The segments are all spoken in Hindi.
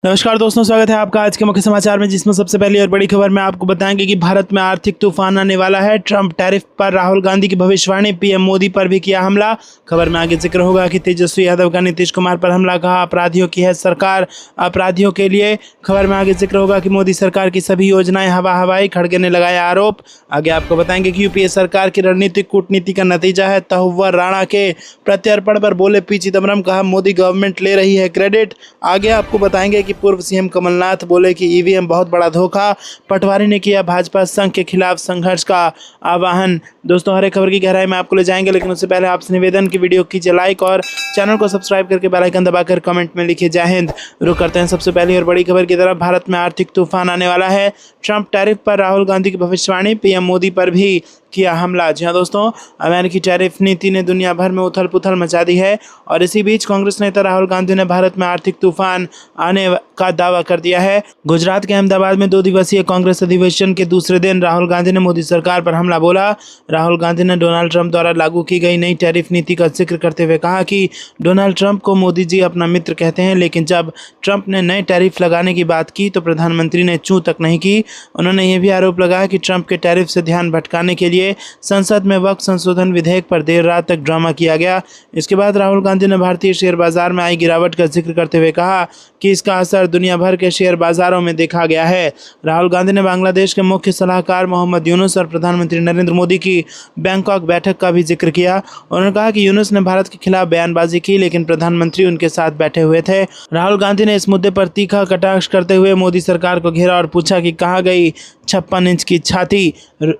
नमस्कार दोस्तों, स्वागत है आपका आज के मुख्य समाचार में, जिसमें सबसे पहली और बड़ी खबर में आपको बताएंगे कि भारत में आर्थिक तूफान आने वाला है। ट्रंप टैरिफ पर राहुल गांधी की भविष्यवाणी, पीएम मोदी पर भी किया हमला। खबर में आगे जिक्र होगा कि तेजस्वी यादव का नीतीश कुमार पर हमला, कहा अपराधियों की है सरकार अपराधियों के लिए। खबर में आगे जिक्र होगा कि मोदी सरकार की सभी योजनाएं हवा हवाई, खड़गे ने लगाया आरोप। आगे आपको बताएंगे कि यूपीए सरकार की रणनीतिक कूटनीति का नतीजा है तहव्वुर राणा के प्रत्यर्पण पर बोले पी चिदम्बरम, कहा मोदी गवर्नमेंट ले रही है क्रेडिट। आगे आपको बताएंगे कि पूर्व सीएम कमलनाथ बोले कि ईवीएम बहुत बड़ा धोखा। पटवारी ने किया भाजपा संघ के खिलाफ संघर्ष का आह्वान। दोस्तों, हर एक खबर की गहराई में आपको ले जाएंगे, लेकिन उससे पहले आपसे निवेदन की वीडियो कीजिए लाइक और चैनल को सब्सक्राइब करके बेल आइकन दबाकर कमेंट में लिखिए जय हिंद। रुक करते हैं सबसे पहली और बड़ी खबर की तरफ। भारत में आर्थिक तूफान आने वाला है। ट्रंप टैरिफ पर राहुल गांधी की भविष्यवाणी, पीएम मोदी पर भी किया हमला। जी हाँ दोस्तों, अमेरिकी टैरिफ नीति ने दुनिया भर में उथल पुथल मचा दी है और इसी बीच कांग्रेस नेता राहुल गांधी ने भारत में आर्थिक तूफान आने का दावा कर दिया है। गुजरात के अहमदाबाद में 2 दिवसीय कांग्रेस अधिवेशन के दूसरे दिन राहुल गांधी ने मोदी सरकार पर हमला बोला। राहुल गांधी ने डोनाल्ड ट्रंप द्वारा लागू की गई नई टैरिफ नीति का जिक्र करते हुए कहा कि डोनाल्ड ट्रंप को मोदी जी अपना मित्र कहते हैं, लेकिन जब ट्रंप ने नए टैरिफ लगाने की बात की तो प्रधानमंत्री ने चूं तक नहीं की। उन्होंने यह भी आरोप लगाया कि ट्रंप के टैरिफ से ध्यान भटकाने के लिए संसद में वक्त संशोधन विधेयक पर देर रात तक ड्रामा किया गया। इसके बाद राहुल गांधी ने भारतीय शेयर बाजार में आई गिरावट का जिक्र करते हुए कहा कि इसका असर दुनिया भर के शेयर बाजारों में देखा गया है। राहुल गांधी ने बांग्लादेश के मुख्य सलाहकार मोहम्मद यूनुस और प्रधानमंत्री नरेंद्र मोदी की बैंकॉक बैठक का भी जिक्र किया। उन्होंने कहा कि यूनुस ने भारत के खिलाफ बयानबाजी की, लेकिन प्रधानमंत्री उनके साथ बैठे हुए थे। राहुल गांधी ने इस मुद्दे पर तीखा कटाक्ष करते हुए मोदी सरकार को घेरा और पूछा कि कहाँ गई 56 इंच की छाती।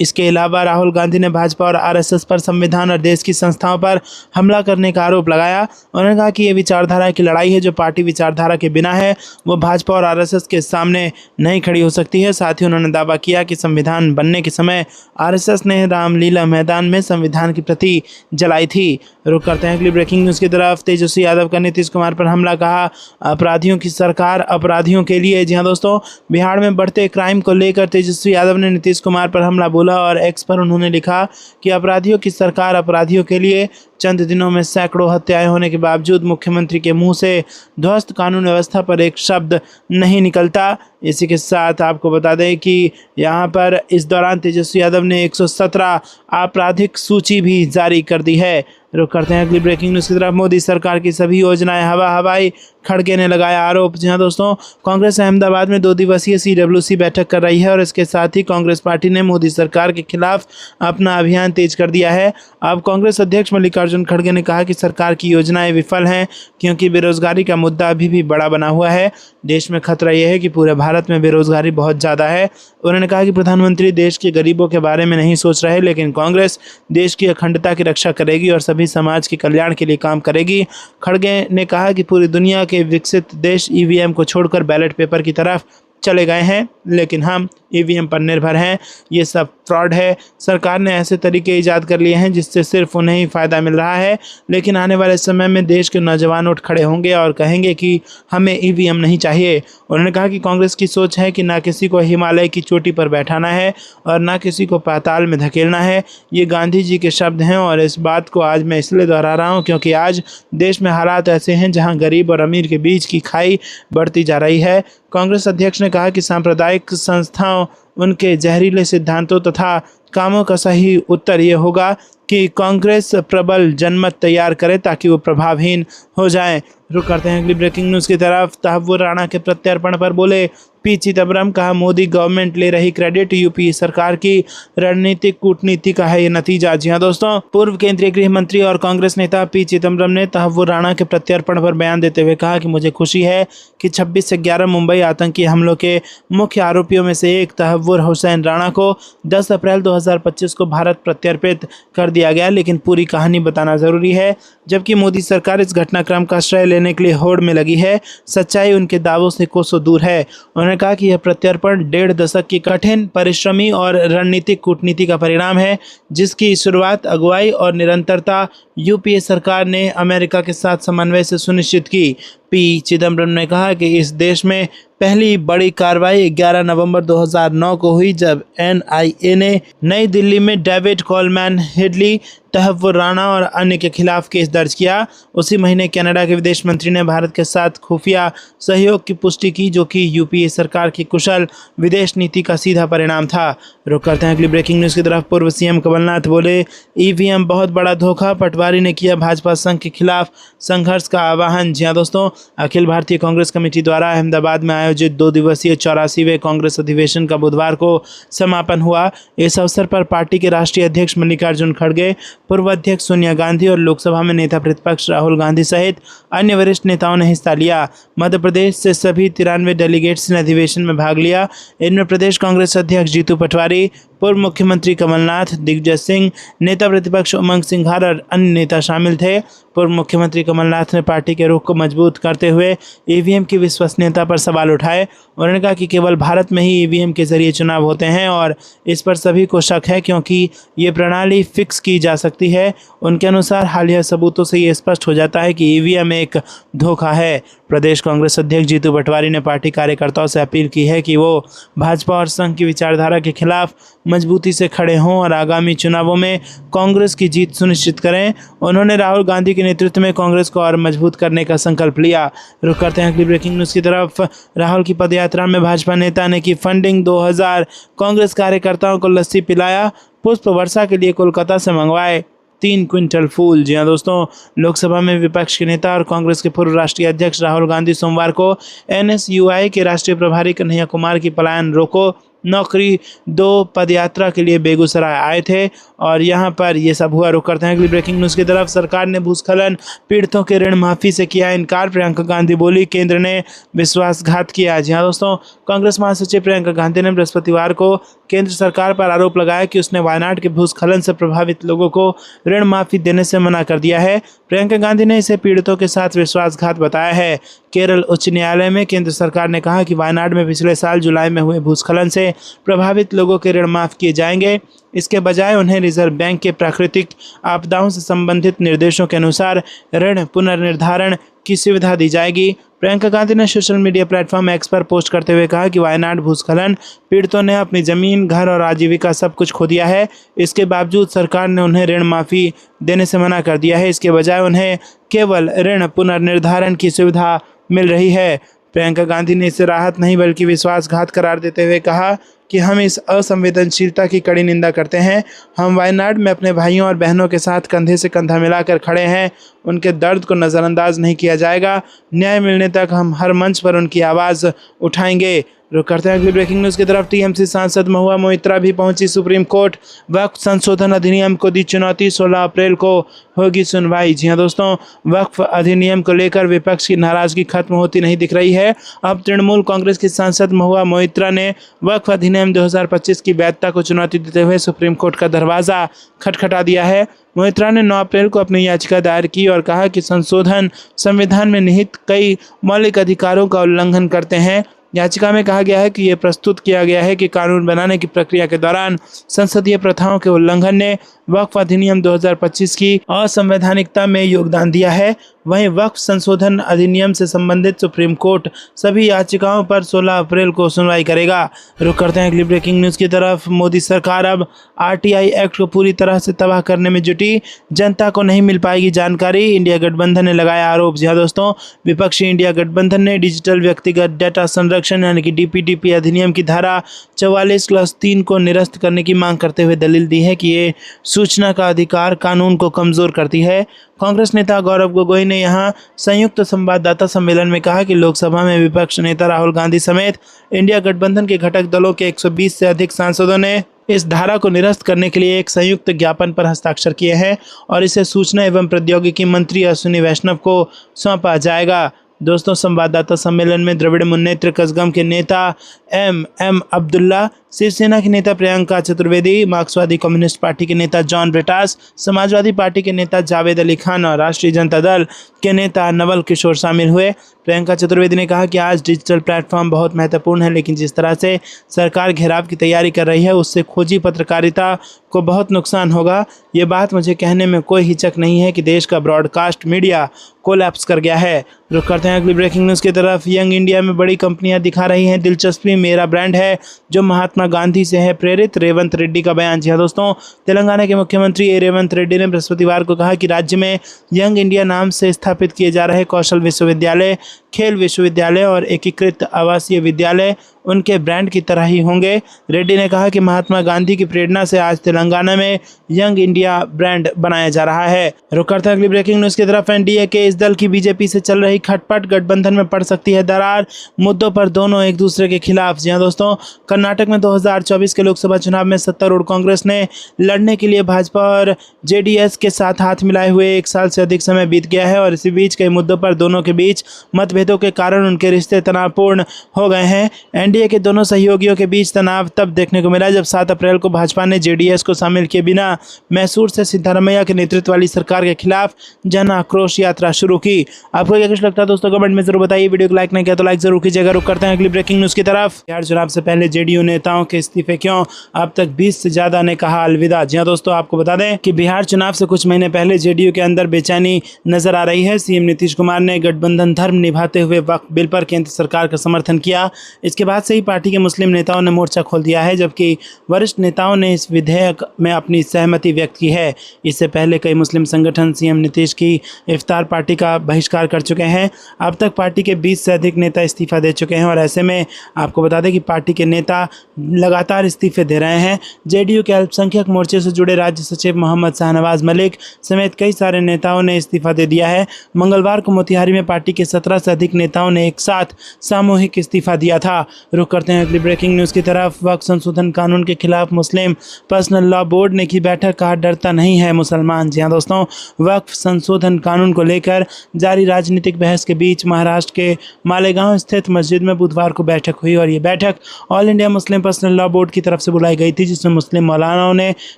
इसके अलावा राहुल गांधी ने भाजपा और आरएसएस पर संविधान और देश की संस्थाओं पर हमला करने का आरोप लगाया। उन्होंने कहा कि यह विचारधारा की लड़ाई है जो पार्टी विचारधारा के बिना है वो भाजपा और आरएसएस के सामने नहीं खड़ी हो सकती है। साथ ही उन्होंने दावा किया कि संविधान बनने के समय आरएसएस ने रामलीला मैदान में संविधान की प्रति जलाई थी। रुक करते हैं अगली ब्रेकिंग न्यूज़ की तरफ। तेजस्वी यादव का नीतीश कुमार पर हमला, कहा अपराधियों की सरकार अपराधियों के लिए। जी हाँ दोस्तों, बिहार में बढ़ते क्राइम को लेकर तेजस्वी यादव ने नीतीश कुमार पर हमला बोला और एक्स पर उन्होंने लिखा कि अपराधियों की सरकार अपराधियों के लिए। चंद दिनों में सैकड़ों हत्याएं होने के बावजूद मुख्यमंत्री के मुंह से ध्वस्त कानून व्यवस्था पर एक शब्द नहीं निकलता। इसी के साथ आपको बता दें कि यहाँ पर इस दौरान तेजस्वी यादव ने 117 आपराधिक सूची भी जारी कर दी है। रुक करते हैं अगली ब्रेकिंग न्यूज़ की तरफ। मोदी सरकार की सभी योजनाएं हवा हवाई, खड़गे ने लगाया आरोप। जी हाँ दोस्तों, कांग्रेस अहमदाबाद में 2 दिवसीय CWC बैठक कर रही है और इसके साथ ही कांग्रेस पार्टी ने मोदी सरकार के खिलाफ अपना अभियान तेज कर दिया है। अब कांग्रेस अध्यक्ष मल्लिकार्जुन खड़गे ने कहा कि सरकार की योजनाएं विफल हैं क्योंकि बेरोजगारी का मुद्दा अभी भी बड़ा बना हुआ है। देश में खतरा यह है कि पूरे भारत में बेरोजगारी बहुत ज़्यादा है। उन्होंने कहा कि प्रधानमंत्री देश के गरीबों के बारे में नहीं सोच रहे, लेकिन कांग्रेस देश की अखंडता की रक्षा करेगी और सभी समाज के कल्याण के लिए काम करेगी। खड़गे ने कहा कि पूरी दुनिया के विकसित देश ईवीएम को छोड़कर बैलेट पेपर की तरफ चले गए हैं, लेकिन हम ईवीएम पर निर्भर हैं। ये सब फ्रॉड है। सरकार ने ऐसे तरीके ईजाद कर लिए हैं जिससे सिर्फ उन्हें ही फ़ायदा मिल रहा है, लेकिन आने वाले समय में देश के नौजवान उठ खड़े होंगे और कहेंगे कि हमें ईवीएम नहीं चाहिए। उन्होंने कहा कि कांग्रेस की सोच है कि ना किसी को हिमालय की चोटी पर बैठाना है और ना किसी को पाताल में धकेलना है। ये गांधी जी के शब्द हैं और इस बात को आज मैं इसलिए दोहरा रहा हूँ क्योंकि आज देश में हालात ऐसे हैं जहाँ गरीब और अमीर के बीच की खाई बढ़ती जा रही है। कांग्रेस अध्यक्ष ने कहा कि सांप्रदायिक संस्थाओं उनके जहरीले सिद्धांतों तथा कामों का सही उत्तर ये होगा कि कांग्रेस प्रबल जनमत तैयार करे ताकि वो प्रभावहीन हो जाए। रुक करते हैं अगली ब्रेकिंग न्यूज़ की तरफ। तहव्वुर राणा के प्रत्यर्पण पर बोले पी चिदम्बरम, कहा मोदी गवर्नमेंट ले रही क्रेडिट। यूपी सरकार की रणनीतिक कूटनीति का है ये नतीजा। जी हाँ दोस्तों, पूर्व केंद्रीय गृह मंत्री और कांग्रेस नेता पी चिदम्बरम ने तहव्वुर राणा के प्रत्यर्पण पर बयान देते हुए कहा कि मुझे खुशी है कि 26 से 11 मुंबई आतंकी हमलों के मुख्य आरोपियों में से एक तहव्वुर हुसैन राणा को 10 अप्रैल 2025 को भारत प्रत्यर्पित कर दिया गया, लेकिन पूरी कहानी बताना जरूरी है। जबकि मोदी सरकार इस घटनाक्रम का श्रेय लेने के लिए होड़ में लगी है, सच्चाई उनके दावों से कोसों दूर है। उन्होंने कहा कि यह प्रत्यर्पण 1.5 दशक की कठिन परिश्रमी और रणनीतिक कूटनीति का परिणाम है, जिसकी शुरुआत अगुवाई और निरंतरता यूपीए सरकार ने अमेरिका के साथ समन्वय से सुनिश्चित की। पी चिदम्बरम ने कहा कि इस देश में पहली बड़ी कार्रवाई 11 नवंबर 2009 को हुई जब एनआईए ने नई दिल्ली में David Coleman Headley Tahawwur Rana और अन्य के खिलाफ केस दर्ज किया। उसी महीने कनाडा के विदेश मंत्री ने भारत के साथ खुफिया सहयोग की पुष्टि की, जो कि यूपीए सरकार की कुशल विदेश नीति का सीधा परिणाम था। रुक करते हैं अगली ब्रेकिंग न्यूज़ की तरफ। पूर्व सीएम कमलनाथ बोले, ईवीएम बहुत बड़ा धोखा, पटवारी ने किया भाजपा संघ के खिलाफ संघर्ष का आह्वान। जी हाँ दोस्तों, अखिल भारतीय कांग्रेस कमेटी द्वारा अहमदाबाद में आयोजित 2 दिवसीय 84वें कांग्रेस अधिवेशन का बुधवार को समापन हुआ। इस अवसर पर पार्टी के राष्ट्रीय अध्यक्ष मल्लिकार्जुन खड़गे, पूर्व अध्यक्ष सोनिया गांधी और लोकसभा में नेता प्रतिपक्ष राहुल गांधी सहित अन्य वरिष्ठ नेताओं ने हिस्सा लिया। मध्य प्रदेश से सभी 93 डेलीगेट्स ने अधिवेशन में भाग लिया। इनमें प्रदेश कांग्रेस अध्यक्ष जीतू पटवारी, पूर्व मुख्यमंत्री कमलनाथ, दिग्विजय सिंह, नेता प्रतिपक्ष उमंग सिंघार और अन्य नेता शामिल थे। पूर्व मुख्यमंत्री कमलनाथ ने पार्टी के रुख को मजबूत करते हुए ईवीएम की विश्वसनीयता पर सवाल उठाए। उन्होंने कहा कि केवल भारत में ही ईवीएम के जरिए चुनाव होते हैं और इस पर सभी को शक है, क्योंकि ये प्रणाली फिक्स की जा सकती है। उनके अनुसार हालिया सबूतों से ये स्पष्ट हो जाता है कि ईवीएम एक धोखा है। प्रदेश कांग्रेस अध्यक्ष जीतू पटवारी ने पार्टी कार्यकर्ताओं से अपील की है कि वो भाजपा और संघ की विचारधारा के खिलाफ मजबूती से खड़े हों और आगामी चुनावों में कांग्रेस की जीत सुनिश्चित करें। उन्होंने राहुल गांधी के नेतृत्व में कांग्रेस को और मजबूत करने का संकल्प लिया। रुक करते हैं अगली ब्रेकिंग न्यूज़ की तरफ। राहुल की पदयात्रा में भाजपा नेता ने की फंडिंग, 2000 कांग्रेस कार्यकर्ताओं को लस्सी पिलाया, पुष्प वर्षा के लिए कोलकाता से मंगवाए 3 क्विंटल फूल। जी हाँ दोस्तों, लोकसभा में विपक्ष के नेता और कांग्रेस के पूर्व राष्ट्रीय अध्यक्ष राहुल गांधी सोमवार को एनएसयूआई के राष्ट्रीय प्रभारी कन्हैया कुमार की पलायन रोको नौकरी 2 पदयात्रा के लिए बेगूसराय आए थे और यहां पर ये सब हुआ। रुक करते हैं अगली ब्रेकिंग न्यूज़ की तरफ। सरकार ने भूस्खलन पीड़ितों के ऋण माफी से किया इनकार, प्रियंका गांधी बोली, केंद्र ने विश्वासघात किया। जी हाँ दोस्तों, कांग्रेस महासचिव प्रियंका गांधी ने बृहस्पतिवार को केंद्र सरकार पर आरोप लगाया कि उसने वायनाड के भूस्खलन से प्रभावित लोगों को ऋण माफी देने से मना कर दिया है। प्रियंका गांधी ने इसे पीड़ितों के साथ विश्वासघात बताया है। केरल उच्च न्यायालय में केंद्र सरकार ने कहा कि वायनाड में पिछले साल जुलाई में हुए भूस्खलन से प्रभावित लोगों के ऋण माफ किए जाएंगे। इसके बजाय उन्हें रिजर्व बैंक के प्राकृतिक आपदाओं से संबंधित निर्देशों के अनुसार ऋण पुनर्निर्धारण की सुविधा दी जाएगी। प्रियंका गांधी ने सोशल मीडिया प्लेटफॉर्म एक्स पर पोस्ट करते हुए कहा कि वायनाड भूस्खलन पीड़ितों ने अपनी जमीन, घर और आजीविका सब कुछ खो दिया है। इसके बावजूद सरकार ने उन्हें ऋण माफी देने से मना कर दिया है। इसके बजाय उन्हें केवल ऋण पुनर्निर्धारण की सुविधा मिल रही है। प्रियंका गांधी ने इसे राहत नहीं बल्कि विश्वासघात करार देते हुए कहा कि हम इस असंवेदनशीलता की कड़ी निंदा करते हैं। हम वायनाड में अपने भाइयों और बहनों के साथ कंधे से कंधा मिलाकर खड़े हैं। उनके दर्द को नज़रअंदाज नहीं किया जाएगा। न्याय मिलने तक हम हर मंच पर उनकी आवाज़ उठाएंगे। रुक करते हैं अगली ब्रेकिंग न्यूज़ की तरफ। टीएमसी सांसद महुआ मोइत्रा भी पहुंची सुप्रीम कोर्ट। वक्फ संशोधन अधिनियम को दी चुनौती, 16 अप्रैल को होगी सुनवाई। जी हाँ दोस्तों, वक्फ अधिनियम को लेकर विपक्ष की नाराजगी खत्म होती नहीं दिख रही है। अब तृणमूल कांग्रेस की सांसद महुआ मोइत्रा ने वक्फ अधिनियम 2025 की वैधता को चुनौती देते हुए सुप्रीम कोर्ट का दरवाज़ा खटखटा दिया है। मोइत्रा ने 9 अप्रैल को अपनी याचिका दायर की और कहा कि संशोधन संविधान में निहित कई मौलिक अधिकारों का उल्लंघन करते हैं। याचिका में कहा गया है कि ये प्रस्तुत किया गया है कि कानून बनाने की प्रक्रिया के दौरान संसदीय प्रथाओं के उल्लंघन ने वक्फ अधिनियम 2025 की असंवैधानिकता में योगदान दिया है। वहीं वक्फ संशोधन अधिनियम से संबंधित सुप्रीम कोर्ट सभी याचिकाओं पर 16 अप्रैल को सुनवाई करेगा। रुक करते हैं अगली ब्रेकिंग न्यूज़ की तरफ। मोदी सरकार अब आरटीआई एक्ट को पूरी तरह से तबाह करने में जुटी, जनता को नहीं मिल पाएगी जानकारी, इंडिया गठबंधन ने लगाया आरोप। जी हाँ दोस्तों, विपक्षी इंडिया गठबंधन ने डिजिटल व्यक्तिगत डेटा संरक्षण यानी कि डीपीडीपी अधिनियम की धारा 44(3) को निरस्त करने की मांग करते हुए दलील दी है कि ये सूचना का अधिकार कानून को कमजोर करती है। कांग्रेस नेता गौरव गोगोई ने यहां संयुक्त संवाददाता सम्मेलन में कहा कि लोकसभा में विपक्ष नेता राहुल गांधी समेत इंडिया गठबंधन के घटक दलों के 120 से अधिक सांसदों ने इस धारा को निरस्त करने के लिए एक संयुक्त ज्ञापन पर हस्ताक्षर किए हैं और इसे सूचना एवं प्रौद्योगिकी मंत्री अश्विनी वैष्णव को सौंपा जाएगा। दोस्तों, संवाददाता सम्मेलन में द्रविड़ मुन्नेत्र कसगम के नेता एम अब्दुल्ला, शिवसेना के नेता प्रियंका चतुर्वेदी, मार्क्सवादी कम्युनिस्ट पार्टी के नेता जॉन ब्रिटास, समाजवादी पार्टी के नेता जावेद अली खान और राष्ट्रीय जनता दल के नेता नवल किशोर शामिल हुए। प्रियंका चतुर्वेदी ने कहा कि आज डिजिटल प्लेटफॉर्म बहुत महत्वपूर्ण है, लेकिन जिस तरह से सरकार घेराव की तैयारी कर रही है उससे खोजी पत्रकारिता को बहुत नुकसान होगा। ये बात मुझे कहने में कोई हिचक नहीं है कि देश का ब्रॉडकास्ट मीडिया कोलैप्स कर गया है। रुक करते हैं अगली ब्रेकिंग न्यूज़ की तरफ। यंग इंडिया में बड़ी कंपनियां दिखा रही हैं दिलचस्पी। मेरा ब्रांड है जो महात्मा महात्मा गांधी से है प्रेरित, रेवंत रेड्डी का बयान। जी हाँ दोस्तों, तेलंगाना के मुख्यमंत्री रेवंत रेड्डी ने बृहस्पतिवार को कहा कि राज्य में यंग इंडिया नाम से स्थापित किए जा रहे कौशल विश्वविद्यालय, खेल विश्वविद्यालय और एकीकृत आवासीय विद्यालय उनके ब्रांड की तरह ही होंगे। रेड्डी ने कहा कि महात्मा गांधी की प्रेरणा से आज तेलंगाना में यंग इंडिया ब्रांड बनाया जा रहा है। रुक करते हैं अगली ब्रेकिंग न्यूज की तरफ। एनडीए के इस दल की बीजेपी से चल रही खटपट, गठबंधन में पड़ सकती है दरार, मुद्दों पर दोनों एक दूसरे के खिलाफ। जी हाँ दोस्तों, कर्नाटक में 2024 के लोकसभा चुनाव में सत्तारूढ़ कांग्रेस ने लड़ने के लिए भाजपा और जेडीएस के साथ हाथ मिलाए हुए 1 साल से अधिक समय बीत गया है और इसी बीच कई मुद्दों पर दोनों के बीच मतभेदों के कारण उनके रिश्ते तनावपूर्ण हो गए हैं। एनडीए के दोनों सहयोगियों के बीच तनाव तब देखने को मिला जब 7 अप्रैल को भाजपा ने जेडीएस को शामिल किए बिना मैसूर से सिद्धारमैया के नेतृत्व वाली सरकार के खिलाफ जन आक्रोश यात्रा शुरू की। आपको क्या कुछ लगता है दोस्तों, कमेंट में जरूर बताइए। वीडियो को लाइक नहीं किया तो लाइक जरूर कीजिएगा। रुक करते हैं अगली ब्रेकिंग न्यूज की तरफ। बिहार चुनाव से पहले जेडीयू नेताओं के इस्तीफे क्यों, अब तक 20 से ज्यादा ने कहा अलविदा। जी हाँ दोस्तों, आपको बता दें कि बिहार चुनाव से कुछ महीने पहले जेडीयू के अंदर बेचैनी नजर आ रही है। सीएम नीतीश कुमार ने गठबंधन धर्म निभाते हुए वक्फ बिल पर केंद्र सरकार का समर्थन किया। इसके बाद से ही पार्टी के मुस्लिम नेताओं ने मोर्चा खोल दिया है, जबकि वरिष्ठ नेताओं ने इस विधेयक में अपनी सहमति व्यक्त की है। इससे पहले कई मुस्लिम संगठन सीएम नीतीश की इफ्तार पार्टी का बहिष्कार कर चुके हैं। अब तक पार्टी के 20 से अधिक नेता इस्तीफा दे चुके हैं और ऐसे में आपको बता दें कि पार्टी के नेता लगातार इस्तीफे दे रहे हैं। जेडीयू के अल्पसंख्यक मोर्चे से जुड़े राज्य सचिव मोहम्मद शाहनवाज मलिक समेत कई सारे नेताओं ने इस्तीफा दे दिया है। मंगलवार को मोतिहारी में पार्टी के 17 से अधिक नेताओं ने एक साथ सामूहिक इस्तीफा दिया था। रुक करते हैं अगली ब्रेकिंग न्यूज़ की तरफ। वक्फ संशोधन कानून के खिलाफ मुस्लिम पर्सनल लॉ बोर्ड ने की बैठक, कहा डरता नहीं है मुसलमान। जी हाँ दोस्तों, वक्फ संशोधन कानून को लेकर जारी राजनीतिक बहस के बीच महाराष्ट्र के मालेगांव स्थित मस्जिद में बुधवार को बैठक हुई और ये बैठक all India Muslim personal law board की तरफ से बुलाई गई थी, जिसमें मुस्लिम मौलानाओं ने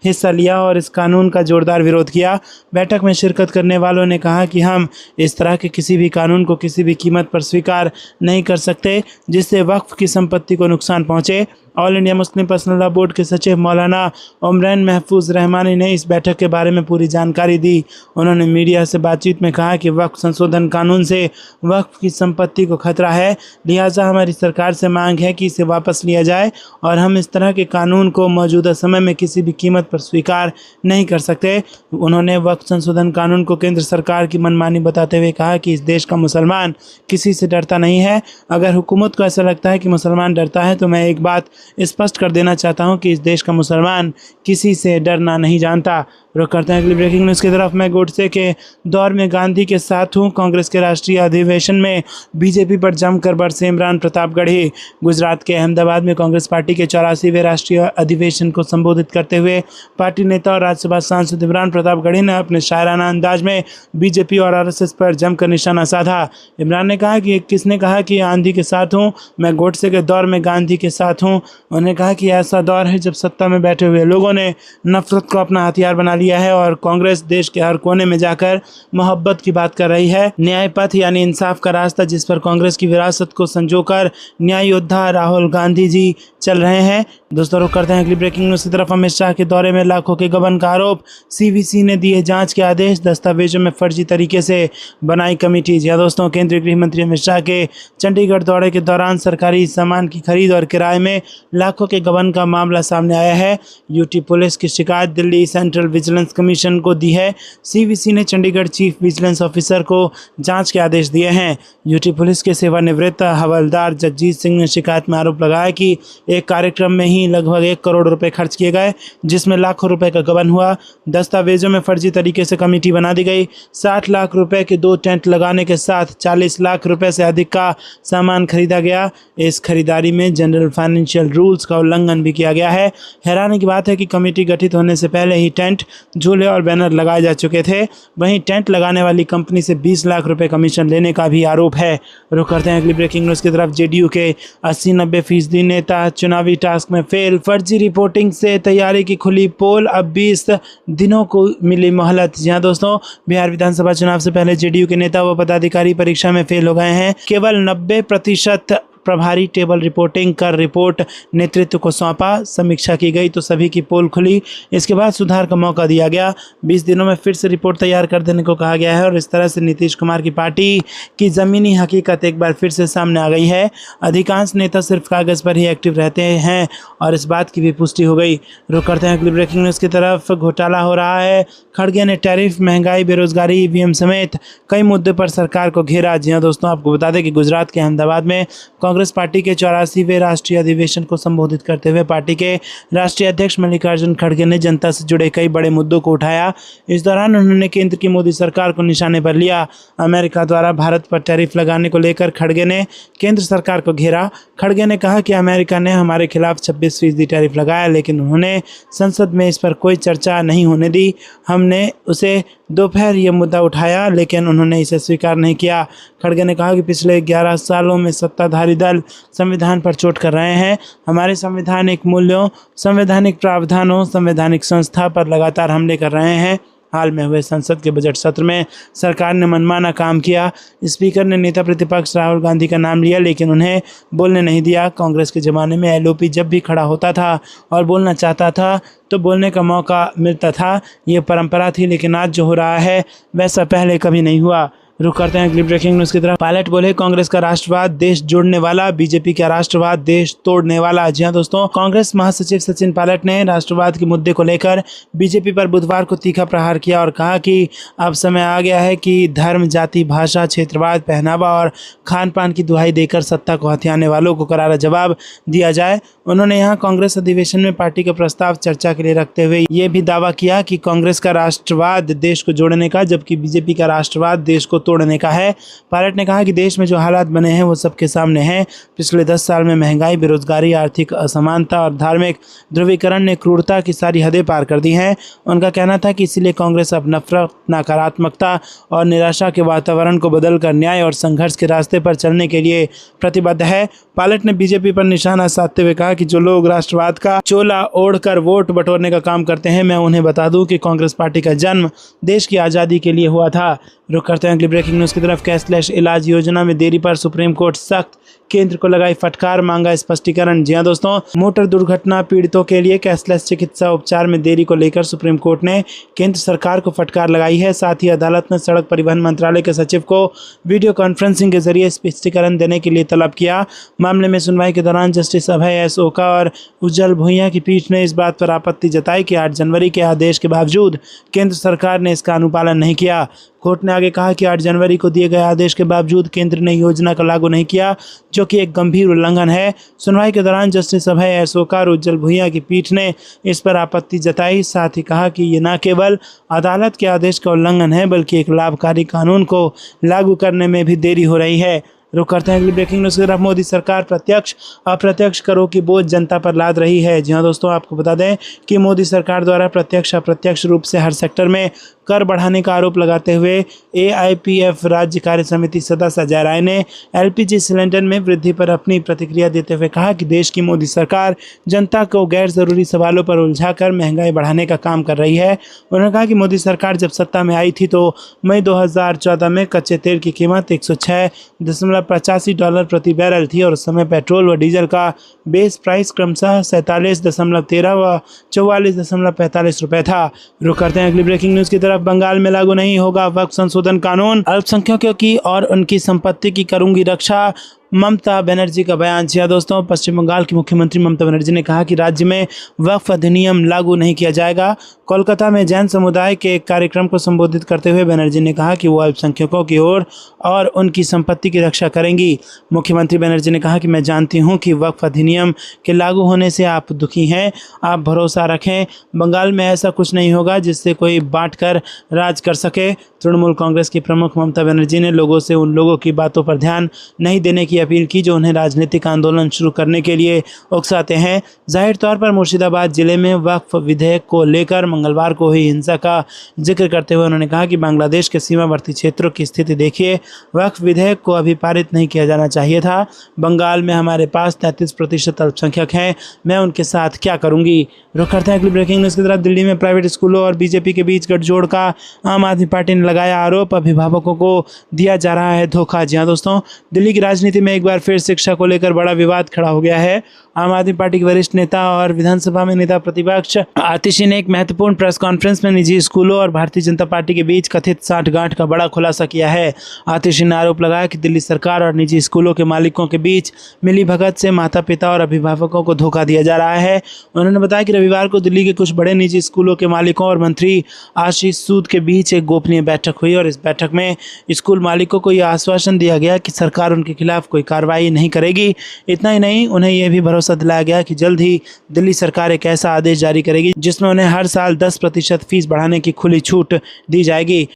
हिस्सा लिया और इस कानून का जोरदार विरोध किया। बैठक में शिरकत करने वालों ने कहा कि हम इस तरह के किसी भी कानून को किसी भी कीमत पर स्वीकार नहीं कर सकते जिससे वक्फ की संपत्ति को नुकसान पहुंचे। All India Muslim personal law board के सचिव मौलाना उमरैन महफूज रहमानी ने इस बैठक के बारे में पूरी जानकारी दी। उन्होंने मीडिया से बातचीत में कहा कि वक्फ संशोधन कानून से वक्फ की संपत्ति को खतरा है, लिहाजा हमारी सरकार से मांग है कि इसे वापस लिया जाए और हम इस तरह के कानून को मौजूदा समय में किसी भी कीमत पर स्वीकार नहीं कर सकते। उन्होंने वक्फ संशोधन कानून को केंद्र सरकार की मनमानी बताते हुए कहा कि इस देश का मुसलमान किसी से डरता नहीं है। अगर हुकूमत को ऐसा लगता है कि मुसलमान डरता है तो मैं एक बात स्पष्ट कर देना चाहता हूं कि इस देश का मुसलमान किसी से डरना नहीं जानता। रुक करते हैं अगली ब्रेकिंग न्यूज़ की तरफ। मैं गोडसे के दौर में गांधी के साथ हूं। कांग्रेस के राष्ट्रीय अधिवेशन में बीजेपी पर जमकर बरसे इमरान प्रतापगढ़ी। गुजरात के अहमदाबाद में कांग्रेस पार्टी के 84वें राष्ट्रीय अधिवेशन को संबोधित करते हुए पार्टी नेता और राज्यसभा सांसद इमरान प्रतापगढ़ी ने अपने शायराना अंदाज में बीजेपी और आरएसएस पर जमकर निशाना साधा। इमरान ने कहा कि किसने कहा कि गांधी के साथ हूँ, मैं गोडसे के दौर में गांधी के साथ हूँ। उन्होंने कहा कि ऐसा दौर है जब सत्ता में बैठे हुए लोगों ने नफरत को अपना हथियार बना लिया है और कांग्रेस देश के हर कोने में जाकर मोहब्बत की बात कर रही है। न्याय पथ यानी इंसाफ का रास्ता जिस पर कांग्रेस की विरासत को संजोकर न्याय योद्धा राहुल गांधी जी चल रहे हैं। दोस्तों, रुक करते हैं अगली ब्रेकिंग न्यूज़ की तरफ। अमित शाह के दौरे में लाखों के गबन का आरोप, सीवीसी ने दिए जांच के आदेश, दस्तावेजों में फर्जी तरीके से बनाई कमेटी। जी दोस्तों, केंद्रीय गृह मंत्री अमित शाह के चंडीगढ़ दौरे के दौरान सरकारी सामान की खरीद और किराए में लाखों के गबन का मामला सामने आया है। यूटी पुलिस की शिकायत दिल्ली सेंट्रल विजिलेंस कमीशन को दी है। सीवीसी ने चंडीगढ़ चीफ विजिलेंस ऑफिसर को जांच के आदेश दिए हैं। यूटी पुलिस के सेवानिवृत्त हवलदार जगजीत सिंह ने शिकायत में आरोप लगाया कि एक कार्यक्रम में ही लगभग 1 करोड़ रुपए खर्च किए गए, जिसमें लाखों रुपए का गबन हुआ। दस्तावेजों में फर्जी तरीके से कमेटी बना दी गई। 60 लाख रुपए के 2 टेंट लगाने के साथ 40 लाख रुपए से अधिक का सामान खरीदा गया। इस खरीदारी में जनरल फाइनेंशियल रूल्स का उल्लंघन भी किया गया है। हैरानी की बात है कि कमेटी गठित होने से पहले ही टेंट, झूले और बैनर लगाए जा चुके थे। वहीं टेंट लगाने वाली कंपनी से 20 लाख रुपए कमीशन लेने का भी आरोप है। रुक करते हैं अगली ब्रेकिंग न्यूज़ की तरफ। जेडीयू के 80-90% नेता चुनावी टास्क में फेल, फर्जी रिपोर्टिंग से तैयारी की खुली पोल, अब 20 दिनों को मिली मोहलत। जी हाँ दोस्तों, बिहार विधानसभा चुनाव से पहले जेडीयू के नेता व पदाधिकारी परीक्षा में फेल हो गए हैं। केवल 90% प्रभारी टेबल रिपोर्टिंग कर रिपोर्ट नेतृत्व को सौंपा। समीक्षा की गई तो सभी की पोल खुली। इसके बाद सुधार का मौका दिया गया। 20 दिनों में फिर से रिपोर्ट तैयार कर देने को कहा गया है और इस तरह से नीतीश कुमार की पार्टी की ज़मीनी हकीकत एक बार फिर से सामने आ गई है। अधिकांश नेता सिर्फ कागज़ पर ही एक्टिव रहते हैं और इस बात की भी पुष्टि हो गई। रुक करते हैं अगली ब्रेकिंग न्यूज़ की तरफ। घोटाला हो रहा है। खड़गे ने टैरिफ, महंगाई, बेरोजगारी, ईवीएम समेत कई मुद्दों पर सरकार को घेरा। जी हाँ दोस्तों, आपको बता दें कि गुजरात के अहमदाबाद में कांग्रेस पार्टी के 84वें राष्ट्रीय अधिवेशन को संबोधित करते हुए पार्टी के राष्ट्रीय अध्यक्ष मल्लिकार्जुन खड़गे ने जनता से जुड़े कई बड़े मुद्दों को उठाया। इस दौरान उन्होंने केंद्र की मोदी सरकार को निशाने पर लिया। अमेरिका द्वारा भारत पर टैरिफ लगाने को लेकर खड़गे ने केंद्र सरकार को घेरा। खड़गे ने कहा कि अमेरिका ने हमारे खिलाफ 26% टैरिफ लगाया, लेकिन उन्होंने संसद में इस पर कोई चर्चा नहीं होने दी। हमने उसे दोपहर ये मुद्दा उठाया, लेकिन उन्होंने इसे स्वीकार नहीं किया। खड़गे ने कहा कि पिछले 11 सालों में सत्ताधारी दल संविधान पर चोट कर रहे हैं। हमारे संवैधानिक मूल्यों, संवैधानिक प्रावधानों, संवैधानिक संस्था पर लगातार हमले कर रहे हैं। हाल में हुए संसद के बजट सत्र में सरकार ने मनमाना काम किया। स्पीकर ने नेता प्रतिपक्ष राहुल गांधी का नाम लिया, लेकिन उन्हें बोलने नहीं दिया। कांग्रेस के ज़माने में एलओपी जब भी खड़ा होता था और बोलना चाहता था तो बोलने का मौका मिलता था। ये परंपरा थी, लेकिन आज जो हो रहा है वैसा पहले कभी नहीं हुआ। रुक करते हैं अगली ब्रेकिंग न्यूज़ की तरफ। पायलट बोले, कांग्रेस का राष्ट्रवाद देश जोड़ने वाला, बीजेपी का राष्ट्रवाद देश तोड़ने वाला। जी हाँ दोस्तों, कांग्रेस महासचिव सचिन पायलट ने राष्ट्रवाद के मुद्दे को लेकर बीजेपी पर बुधवार को तीखा प्रहार किया और कहा कि अब समय आ गया है कि धर्म, जाति, भाषा, क्षेत्रवाद, पहनावा और खान पान की दुहाई देकर सत्ता को हथियाने वालों को करारा जवाब दिया जाए। उन्होंने यहाँ कांग्रेस अधिवेशन में पार्टी का प्रस्ताव चर्चा के लिए रखते हुए ये भी दावा किया कि कांग्रेस का राष्ट्रवाद देश को जोड़ने का, जबकि बीजेपी का राष्ट्रवाद देश को तोड़ने का है। पायलट ने कहा कि देश में जो हालात बने हैं वो सबके सामने हैं। पिछले 10 साल में महंगाई, बेरोजगारी, आर्थिक असमानता और धार्मिक ध्रुवीकरण ने क्रूरता की सारी हदें पार कर दी हैं। उनका कहना था कि इसीलिए कांग्रेस अब नफरत, नकारात्मकता और निराशा के वातावरण को बदलकर न्याय और संघर्ष के रास्ते पर चलने के लिए प्रतिबद्ध है। पायलट ने बीजेपी पर निशाना साधते हुए कहा कि जो लोग राष्ट्रवाद का चोला ओढ़कर वोट बटोरने का काम करते हैं, मैं उन्हें बता दूं कि कांग्रेस पार्टी का जन्म देश की आज़ादी के लिए हुआ था। रुक करते हैं अगली ब्रेकिंग न्यूज़ की तरफ। कैशलेस इलाज योजना में देरी पर सुप्रीम कोर्ट सख्त, केंद्र को लगाई फटकार, मांगा स्पष्टीकरण। जी हां दोस्तों, मोटर दुर्घटना पीड़ितों के लिए कैशलेस चिकित्सा उपचार में देरी को लेकर सुप्रीम कोर्ट ने केंद्र सरकार को फटकार लगाई है। साथ ही अदालत ने सड़क परिवहन मंत्रालय के सचिव को वीडियो कॉन्फ्रेंसिंग के जरिए स्पष्टीकरण देने के लिए तलब किया। मामले में सुनवाई के दौरान जस्टिस अभय एस ओका और उज्जवल भुइयां की पीठ ने इस बात पर आपत्ति जताई कि 8 जनवरी के आदेश के बावजूद केंद्र सरकार ने इसका अनुपालन नहीं किया। कोर्ट ने आगे कहा कि 8 जनवरी को दिए गए आदेश के बावजूद केंद्र ने योजना को लागू नहीं किया, जो कि एक गंभीर उल्लंघन है। सुनवाई के दौरान जस्टिस अभय एस ओका और उज्जवल भुइयां की पीठ ने इस पर आपत्ति जताई। साथ ही कहा कि ये न केवल अदालत के आदेश का उल्लंघन है, बल्कि एक लाभकारी कानून को लागू करने में भी देरी हो रही है। रुक करते हैं अगली ब्रेकिंग न्यूज़ की तरफ। मोदी सरकार प्रत्यक्ष अप्रत्यक्ष करों की बोझ जनता पर लाद रही है। जी हाँ दोस्तों, आपको बता दें कि मोदी सरकार द्वारा प्रत्यक्ष अप्रत्यक्ष रूप से हर सेक्टर में कर बढ़ाने का आरोप लगाते हुए एआईपीएफ राज्य कार्य समिति सदस्य अजय राय ने एलपीजी सिलेंडर में वृद्धि पर अपनी प्रतिक्रिया देते हुए कहा कि देश की मोदी सरकार जनता को गैर जरूरी सवालों पर उलझाकर महंगाई बढ़ाने का काम कर रही है। उन्होंने कहा कि मोदी सरकार जब सत्ता में आई थी तो मई 2014 में कच्चे तेल की कीमत $106.85 प्रति बैरल थी और उस समय पेट्रोल व डीजल का बेस प्राइस क्रमशः 47.13 व 44.45 रुपये था। रुक करते हैं अगली ब्रेकिंग न्यूज़ की तरफ। बंगाल में लागू नहीं होगा वक्फ संशोधन कानून, अल्पसंख्यकों की और उनकी संपत्ति की करूंगी रक्षा, ममता बनर्जी का बयान। जी दोस्तों, पश्चिम बंगाल की मुख्यमंत्री ममता बनर्जी ने कहा कि राज्य में वक्फ अधिनियम लागू नहीं किया जाएगा। कोलकाता में जैन समुदाय के एक कार्यक्रम को संबोधित करते हुए बनर्जी ने कहा कि वो अल्पसंख्यकों की ओर और उनकी संपत्ति की रक्षा करेंगी। मुख्यमंत्री बनर्जी ने कहा कि मैं जानती हूं कि वक्फ अधिनियम के लागू होने से आप दुखी हैं, आप भरोसा रखें, बंगाल में ऐसा कुछ नहीं होगा जिससे कोई बांट कर राज कर सके। तृणमूल कांग्रेस की प्रमुख ममता बनर्जी ने लोगों से उन लोगों की बातों पर ध्यान नहीं देने की अपील की जो उन्हें राजनीतिक आंदोलन शुरू करने के लिए उकसाते हैं। जाहिर तौर पर मुर्शिदाबाद जिले में वक्फ विधेयक को लेकर मंगलवार को हुई हिंसा का जिक्र करते हुए उन्होंने कहा कि बांग्लादेश के सीमावर्ती क्षेत्रों की स्थिति देखिए, वक्फ विधेयक को अभी पारित नहीं किया जाना चाहिए था। बंगाल में हमारे पास 33% अल्पसंख्यक हैं, मैं उनके साथ क्या करूंगी। रुक करते हैं अगली ब्रेकिंग न्यूज़ की तरफ। दिल्ली में प्राइवेट स्कूलों और बीजेपी के बीच गठजोड़ का आम आदमी पार्टी ने लगाया आरोप, अभिभावकों को दिया जा रहा है धोखा। जी हाँ दोस्तों, दिल्ली की राजनीति में में एक बार फिर शिक्षा को लेकर बड़ा विवाद खड़ा हो गया है। आम आदमी पार्टी के वरिष्ठ नेता और विधानसभा में नेता प्रतिपक्ष आतिशी ने एक महत्वपूर्ण प्रेस कॉन्फ्रेंस में निजी स्कूलों और भारतीय जनता पार्टी के बीच कथित साठगांठ का बड़ा खुलासा किया है। आतिशी ने आरोप लगाया कि दिल्ली सरकार और निजी स्कूलों के मालिकों के बीच मिलीभगत से माता पिता और अभिभावकों को धोखा दिया जा रहा है। उन्होंने बताया कि रविवार को दिल्ली के कुछ बड़े निजी स्कूलों के मालिकों और मंत्री आशीष सूद के बीच एक गोपनीय बैठक हुई और इस बैठक में स्कूल मालिकों को यह आश्वासन दिया गया कि सरकार उनके खिलाफ कोई कार्रवाई नहीं करेगी। इतना ही नहीं, उन्हें यह भी भरोसा दिलाया गया कि जल्द ही दिल्ली सरकार एक ऐसा आदेश जारी करेगी जिसमें उन्हें हर साल 10% फीस बढ़ाने की खुली छूट दी जाएगी।